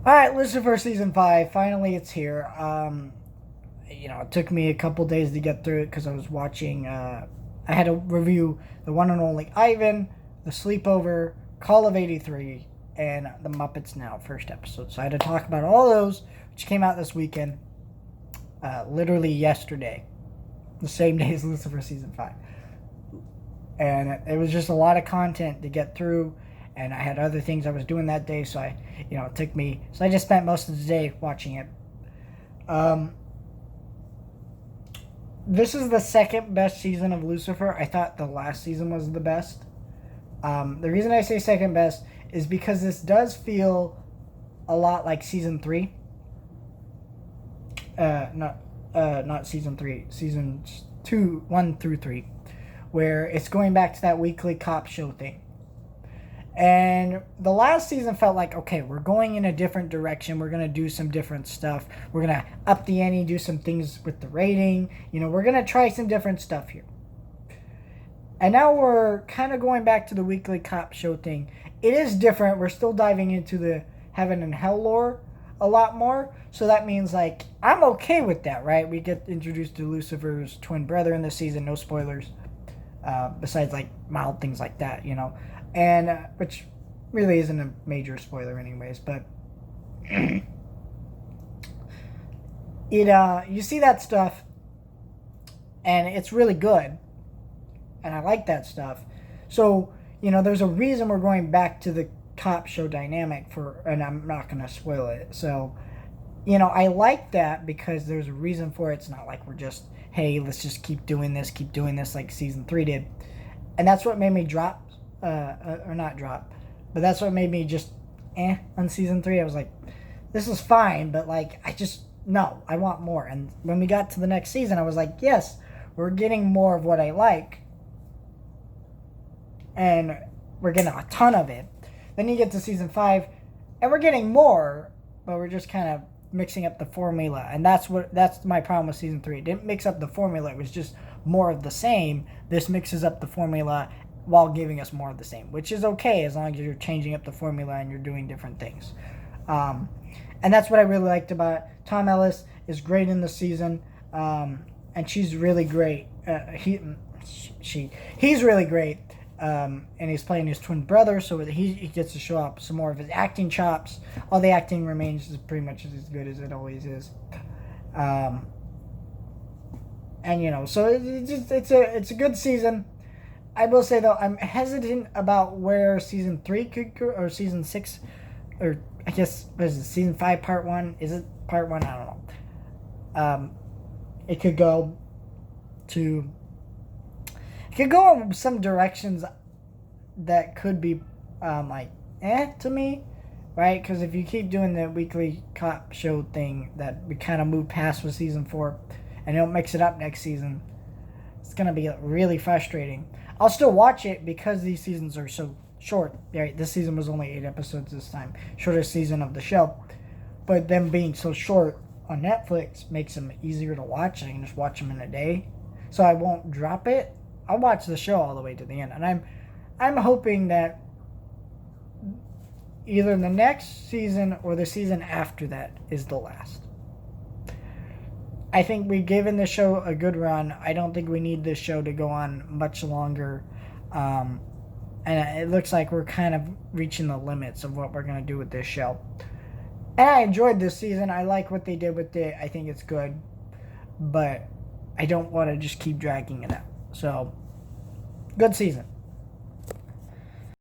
All right, Lucifer season 5. Finally, it's here. It took me a couple days to get through it because I was watching. I had to review the one and only Ivan, the Sleepover, Call of '83, and the Muppets Now first episode. So I had to talk about all those, which came out this weekend, literally yesterday, the same day as Lucifer season 5. And it was just a lot of content to get through, and I had other things I was doing that day, so it took me. So I just spent most of the day watching it. This is the second best season of Lucifer. I thought the last season was the best. The reason I say second best is because this does feel a lot like season 3. Not season 3. Seasons 2, 1 through 3. Where it's going back to that weekly cop show thing. And the last season felt like, okay, we're going in a different direction. We're going to do some different stuff. We're going to up the ante, do some things with the rating. We're going to try some different stuff here. And now we're kind of going back to the weekly cop show thing. It is different. We're still diving into the heaven and hell lore a lot more. So that means, I'm okay with that, right? We get introduced to Lucifer's twin brother in this season. No spoilers. Besides, mild things like that, And, which really isn't a major spoiler anyways, but you see that stuff, and it's really good, and I like that stuff. So, there's a reason we're going back to the cop show dynamic and I'm not going to spoil it. So, I like that because there's a reason for it. It's not like we're just, hey, let's just keep doing this like season 3 did. And that's what made me drop, or not drop, but that's what made me just on season 3. I was like, this is fine, but I want more. And when we got to the next season, I was like, yes, we're getting more of what I like. And we're getting a ton of it. Then you get to season 5, and we're getting more, but we're just kind of mixing up the formula. And that's my problem with season 3. It didn't mix up the formula. It was just more of the same. This mixes up the formula while giving us more of the same, which is okay as long as you're changing up the formula and you're doing different things. And that's what I really liked about it. Tom Ellis is great in the season, and she's really great. He's really great, and he's playing his twin brother, so he gets to show up some more of his acting chops. All the acting remains pretty much as good as it always is. So it's a good season. I will say, though, I'm hesitant about where season 3 could go, or season 6, or I guess, what is it, season 5, part 1? Is it part 1? I don't know. It could go in some directions that could be, to me, right? Because if you keep doing the weekly cop show thing that we kind of moved past with season 4, and don't mix it up next season, it's going to be really frustrating. I'll still watch it because these seasons are so short. Right? This season was only 8 episodes this time. Shortest season of the show. But them being so short on Netflix makes them easier to watch. I can just watch them in a day. So I won't drop it. I'll watch the show all the way to the end. And I'm hoping that either the next season or the season after that is the last. I think we've given the show a good run. I don't think we need this show to go on much longer. And it looks like we're kind of reaching the limits of what we're going to do with this show. And I enjoyed this season. I like what they did with it. I think it's good. But I don't want to just keep dragging it out. So, good season.